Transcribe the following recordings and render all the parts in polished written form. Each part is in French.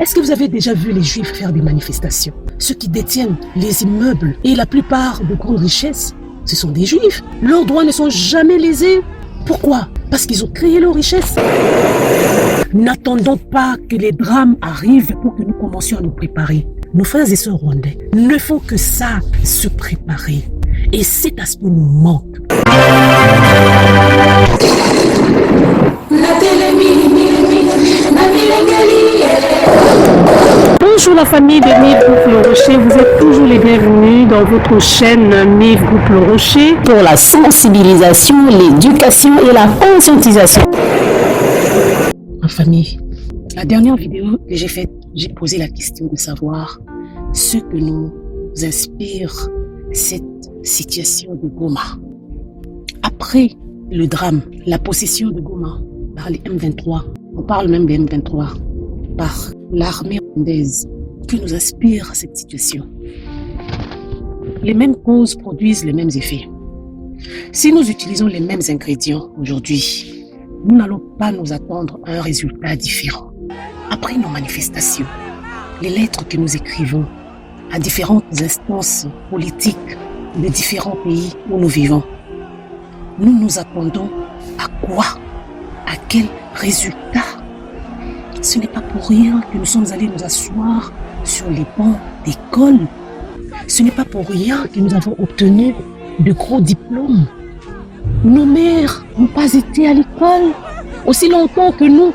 Est-ce que vous avez déjà vu les Juifs faire des manifestations? Ceux qui détiennent les immeubles et la plupart de grandes richesses, ce sont des Juifs. Leurs droits ne sont jamais lésés. Pourquoi? Parce qu'ils ont créé leur richesse. N'attendons pas que les drames arrivent pour que nous commencions à nous préparer. Nos frères et sœurs rwandais ne font que ça, se préparer. Et cet aspect nous manque. Bonjour la famille de Miv Groupe Le Rocher, vous êtes toujours les bienvenus dans votre chaîne Miv Groupe Le Rocher pour la sensibilisation, l'éducation et la conscientisation. En famille, la dernière vidéo que j'ai faite, j'ai posé la question de savoir ce que nous inspire cette situation de Goma. Après le drame, la possession de Goma par les M23, on parle même des M23, par l'armée rwandaise, que nous inspire cette situation. Les mêmes causes produisent les mêmes effets. Si nous utilisons les mêmes ingrédients aujourd'hui, nous n'allons pas nous attendre à un résultat différent. Après nos manifestations, les lettres que nous écrivons à différentes instances politiques de différents pays où nous vivons, nous nous attendons à quoi? À quel résultat? Ce n'est pas pour rien que nous sommes allés nous asseoir sur les bancs d'école. Ce n'est pas pour rien que nous avons obtenu de gros diplômes. Nos mères n'ont pas été à l'école aussi longtemps que nous.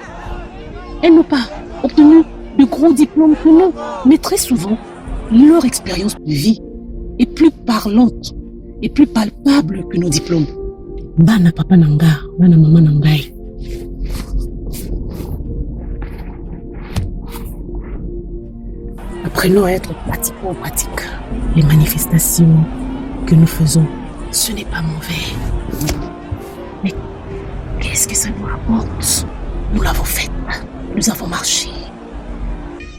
Elles n'ont pas obtenu de gros diplômes que nous. Mais très souvent, leur expérience de vie est plus parlante et plus palpable que nos diplômes. Bana papa nanga, bana mama nangai. Apprenons à être pratico-pratique. Les manifestations que nous faisons, ce n'est pas mauvais. Mais qu'est-ce que ça nous rapporte? Nous l'avons fait. Nous avons marché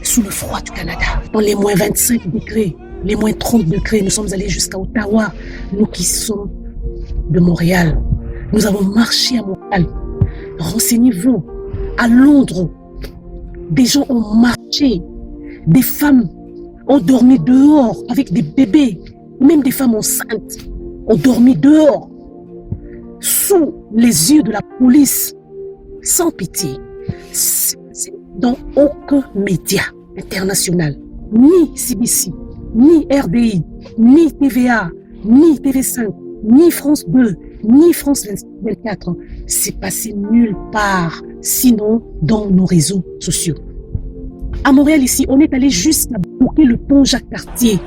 sous le froid du Canada, dans les moins 25 degrés, les moins 30 degrés. Nous sommes allés jusqu'à Ottawa, nous qui sommes de Montréal. Nous avons marché à Montréal. Renseignez-vous, à Londres, des gens ont marché. Des femmes ont dormi dehors avec des bébés, même des femmes enceintes ont dormi dehors, sous les yeux de la police, sans pitié. C'est dans aucun média international, ni CBC, ni RDI, ni TVA, ni TV5, ni France 2, ni France 24. C'est passé nulle part, sinon dans nos réseaux sociaux. À Montréal, ici, on est allé jusqu'à bloquer le pont Jacques-Cartier.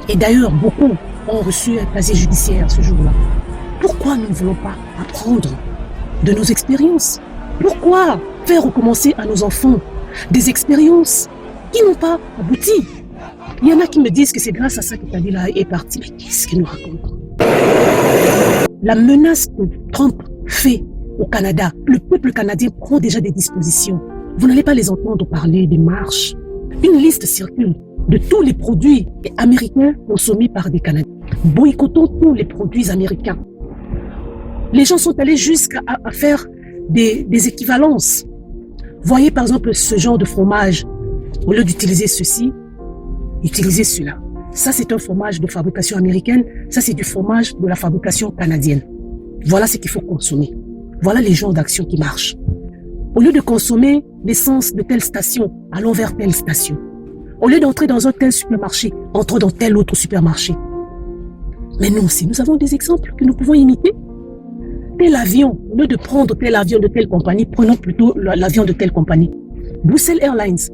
Et d'ailleurs, beaucoup ont reçu un casier judiciaire ce jour-là. Pourquoi nous ne voulons pas apprendre de nos expériences? Pourquoi faire recommencer à nos enfants des expériences qui n'ont pas abouti? Il y en a qui me disent que c'est grâce à ça que Kabila est parti. Mais qu'est-ce qu'il nous raconte? La menace que Trump fait au Canada, le peuple canadien prend déjà des dispositions. Vous n'allez pas les entendre parler des marches. Une liste circule de tous les produits américains consommés par des Canadiens. Boycottons tous les produits américains. Les gens sont allés jusqu'à faire des équivalences. Voyez par exemple ce genre de fromage. Au lieu d'utiliser ceci, utilisez cela. Ça, c'est un fromage de fabrication américaine. Ça, c'est du fromage de la fabrication canadienne. Voilà ce qu'il faut consommer. Voilà les genres d'actions qui marchent. Au lieu de consommer l'essence de telle station, allons vers telle station. Au lieu d'entrer dans un tel supermarché, entrons dans tel autre supermarché. Mais nous aussi, nous avons des exemples que nous pouvons imiter. Tel avion, au lieu de prendre tel avion de telle compagnie, prenons plutôt l'avion de telle compagnie. Bruxelles Airlines.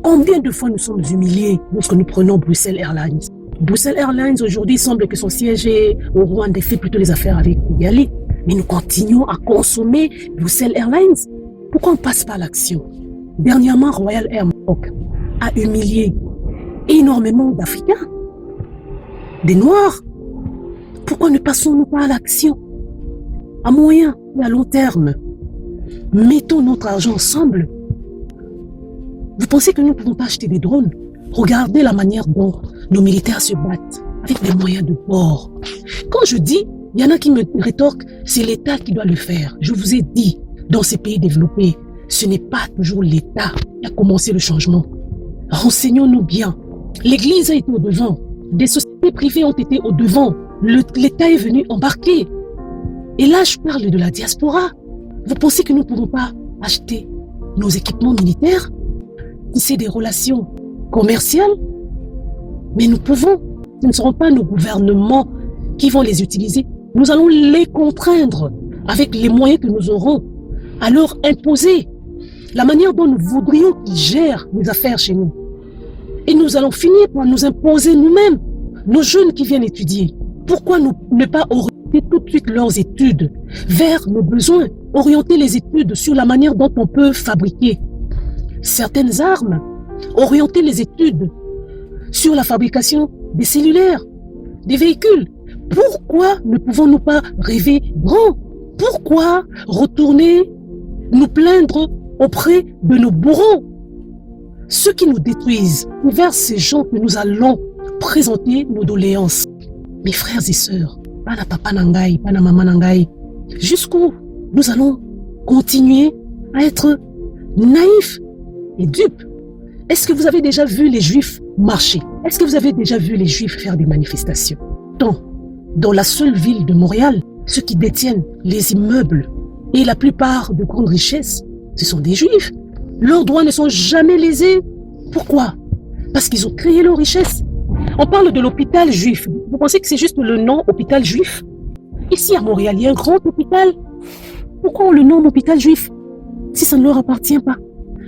Combien de fois nous sommes humiliés lorsque nous prenons Bruxelles Airlines? Bruxelles Airlines, aujourd'hui, semble que son siège est au Rwanda, fait plutôt les affaires avec Kigali. Mais nous continuons à consommer Bruxelles Airlines. Pourquoi on passe pas à l'action? Dernièrement, Royal Air Maroc a humilié énormément d'Africains, des Noirs. Pourquoi ne passons-nous pas à l'action? À moyen et à long terme, mettons notre argent ensemble. Vous pensez que nous ne pouvons pas acheter des drones? Regardez la manière dont nos militaires se battent avec des moyens de bord. Quand je dis, il y en a qui me rétorquent, c'est l'État qui doit le faire. Je vous ai dit, dans ces pays développés, ce n'est pas toujours l'État a commencé le changement. Renseignons-nous bien. L'Église a été au devant. Des sociétés privées ont été au devant. L'État est venu embarquer. Et là, je parle de la diaspora. Vous pensez que nous ne pouvons pas acheter nos équipements militaires, tisser des relations commerciales? Mais nous pouvons. Ce ne seront pas nos gouvernements qui vont les utiliser. Nous allons les contraindre avec les moyens que nous aurons à leur imposer la manière dont nous voudrions qu'ils gèrent les affaires chez nous. Et nous allons finir par nous imposer nous-mêmes, nos jeunes qui viennent étudier. Pourquoi ne pas orienter tout de suite leurs études vers nos besoins, orienter les études sur la manière dont on peut fabriquer certaines armes, orienter les études sur la fabrication des cellulaires, des véhicules. Pourquoi ne pouvons-nous pas rêver grand? Pourquoi retourner nous plaindre auprès de nos bourreaux, ceux qui nous détruisent, vers ces gens que nous allons présenter nos doléances? Mes frères et sœurs, pana papa nangai, pana maman nangai, jusqu'où nous allons continuer à être naïfs et dupes? Est-ce que vous avez déjà vu les Juifs marcher? Est-ce que vous avez déjà vu les Juifs faire des manifestations? Dans la seule ville de Montréal, ceux qui détiennent les immeubles et la plupart de grandes richesses, ce sont des Juifs. Leurs droits ne sont jamais lésés. Pourquoi? Parce qu'ils ont créé leur richesse. On parle de l'hôpital juif. Vous pensez que c'est juste le nom hôpital juif? Ici à Montréal, il y a un grand hôpital. Pourquoi on le nomme hôpital juif si ça ne leur appartient pas?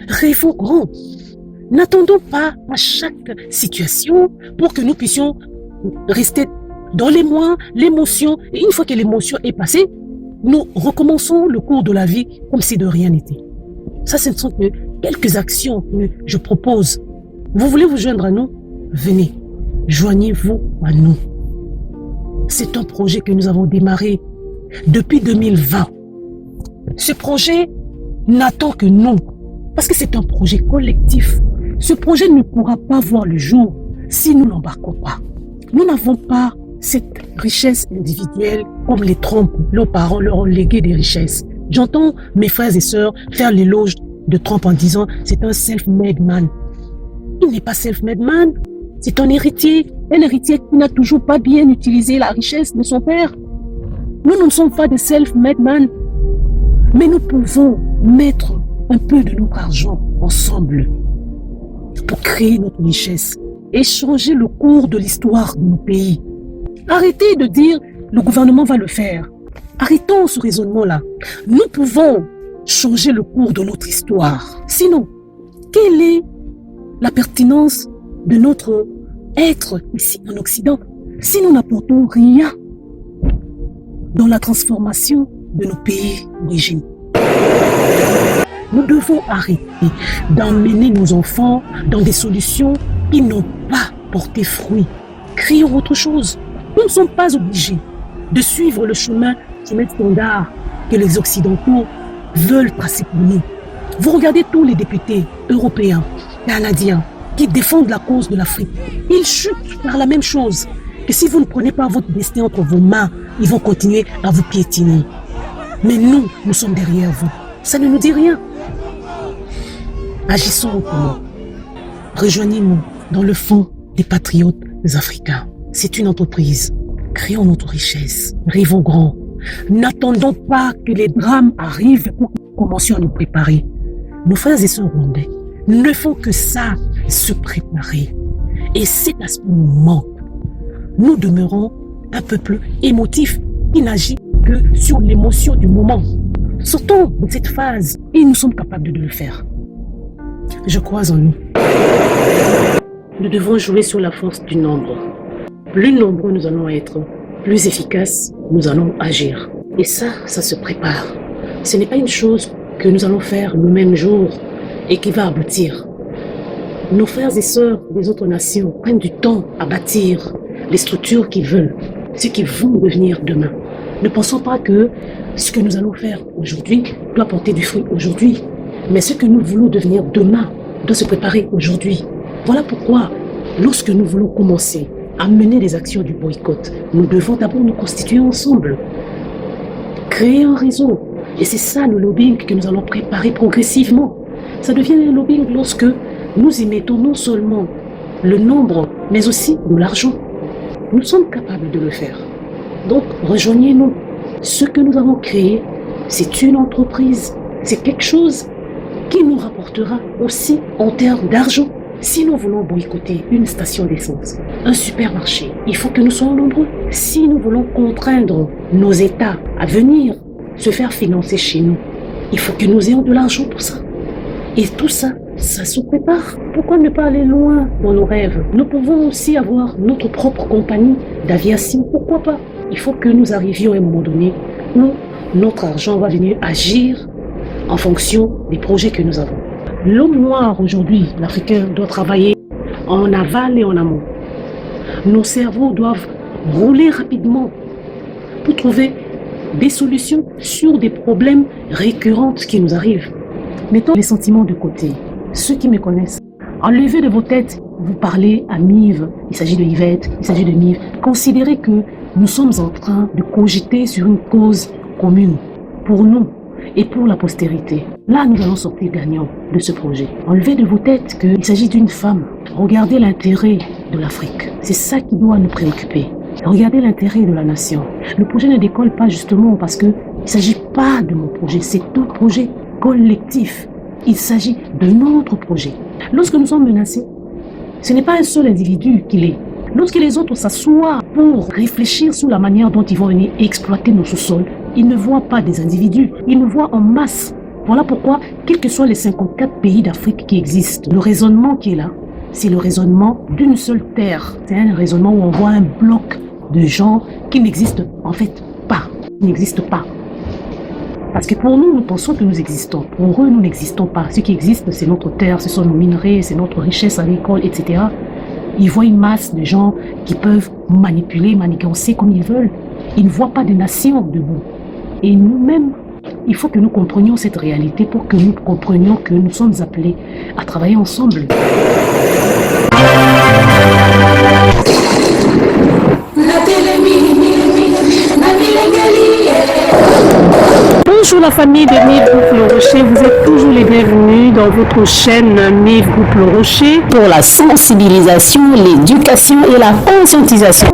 Rêvons grand. N'attendons pas à chaque situation pour que nous puissions rester dans l'émoi, l'émotion. Et une fois que l'émotion est passée, nous recommençons le cours de la vie comme si de rien n'était. Ça, ce ne sont que quelques actions que je propose. Vous voulez vous joindre à nous? Venez, joignez-vous à nous. C'est un projet que nous avons démarré depuis 2020. Ce projet n'attend que nous, parce que c'est un projet collectif. Ce projet ne pourra pas voir le jour si nous n'embarquons pas. Nous n'avons pas cette richesse individuelle comme les Trump, leurs parents leur ont légué des richesses. J'entends mes frères et sœurs faire l'éloge de Trump en disant c'est un self-made man. Il n'est pas self-made man, c'est un héritier qui n'a toujours pas bien utilisé la richesse de son père. Nous ne sommes pas des self-made man, mais nous pouvons mettre un peu de notre argent ensemble pour créer notre richesse et changer le cours de l'histoire de nos pays. Arrêtez de dire le gouvernement va le faire. Arrêtons ce raisonnement-là. Nous pouvons changer le cours de notre histoire. Sinon, quelle est la pertinence de notre être ici en Occident si nous n'apportons rien dans la transformation de nos pays d'origine? Nous devons arrêter d'emmener nos enfants dans des solutions qui n'ont pas porté fruit. Créons autre chose. Nous ne sommes pas obligés de suivre le chemin standard que les Occidentaux veulent tracer pour nous. Vous regardez tous les députés européens, canadiens, qui défendent la cause de l'Afrique. Ils chutent par la même chose. Que si vous ne prenez pas votre destin entre vos mains, ils vont continuer à vous piétiner. Mais nous sommes derrière vous. Ça ne nous dit rien. Agissons autrement. Rejoignez-nous dans le fond des patriotes africains. C'est une entreprise. Créons notre richesse. Rêvons grand. N'attendons pas que les drames arrivent pour que nous commencions à nous préparer. Nos frères et sœurs rwandais ne font que ça, se préparer. Et cet aspect nous manque. Nous demeurons un peuple émotif qui n'agit que sur l'émotion du moment. Sortons de cette phase et nous sommes capables de le faire. Je crois en nous. Nous devons jouer sur la force du nombre. Plus nombreux nous allons être, plus efficaces nous allons agir. Et ça se prépare. Ce n'est pas une chose que nous allons faire le même jour et qui va aboutir. Nos frères et sœurs des autres nations prennent du temps à bâtir les structures qu'ils veulent, ce qu'ils vont devenir demain. Ne pensons pas que ce que nous allons faire aujourd'hui doit porter du fruit aujourd'hui, mais ce que nous voulons devenir demain doit se préparer aujourd'hui. Voilà pourquoi, lorsque nous voulons commencer à mener des actions du boycott, nous devons d'abord nous constituer ensemble, créer un réseau. Et c'est ça le lobbying que nous allons préparer progressivement. Ça devient un lobbying lorsque nous y mettons non seulement le nombre, mais aussi de l'argent. Nous sommes capables de le faire. Donc, rejoignez-nous. Ce que nous avons créé, c'est une entreprise. C'est quelque chose qui nous rapportera aussi en termes d'argent. Si nous voulons boycotter une station d'essence, un supermarché, il faut que nous soyons nombreux. Si nous voulons contraindre nos États à venir se faire financer chez nous, il faut que nous ayons de l'argent pour ça. Et tout ça, ça se prépare. Pourquoi ne pas aller loin dans nos rêves? Nous pouvons aussi avoir notre propre compagnie d'aviation. Pourquoi pas? Il faut que nous arrivions à un moment donné où notre argent va venir agir en fonction des projets que nous avons. L'homme noir aujourd'hui, l'Africain, doit travailler en aval et en amont. Nos cerveaux doivent rouler rapidement pour trouver des solutions sur des problèmes récurrents qui nous arrivent. Mettons les sentiments de côté. Ceux qui me connaissent, enlevez de vos têtes, vous parlez à Mive, il s'agit de Yvette, il s'agit de Mive. Considérez que nous sommes en train de cogiter sur une cause commune pour nous et pour la postérité. Là, nous allons sortir gagnants de ce projet. Enlevez de vos têtes qu'il s'agit d'une femme. Regardez l'intérêt de l'Afrique. C'est ça qui doit nous préoccuper. Regardez l'intérêt de la nation. Le projet ne décolle pas justement parce qu'il ne s'agit pas de mon projet, c'est un projet collectif. Il s'agit de notre projet. Lorsque nous sommes menacés, ce n'est pas un seul individu qui l'est. Lorsque les autres s'assoient pour réfléchir sur la manière dont ils vont venir exploiter nos sous-sols, ils ne voient pas des individus, ils nous voient en masse. Voilà pourquoi, quels que soient les 54 pays d'Afrique qui existent, le raisonnement qui est là, c'est le raisonnement d'une seule terre. C'est un raisonnement où on voit un bloc de gens qui n'existent en fait pas. Ils n'existent pas. Parce que pour nous, nous pensons que nous existons. Pour eux, nous n'existons pas. Ce qui existe, c'est notre terre, ce sont nos minerais, c'est notre richesse agricole, etc. Ils voient une masse de gens qui peuvent manipuler, manigancer comme ils veulent. Ils ne voient pas de nation debout. Et nous-mêmes, il faut que nous comprenions cette réalité pour que nous comprenions que nous sommes appelés à travailler ensemble. Bonjour la famille de Mive Groupe Le Rocher, vous êtes toujours les bienvenus dans votre chaîne Mive Groupe Le Rocher pour la sensibilisation, l'éducation et la conscientisation.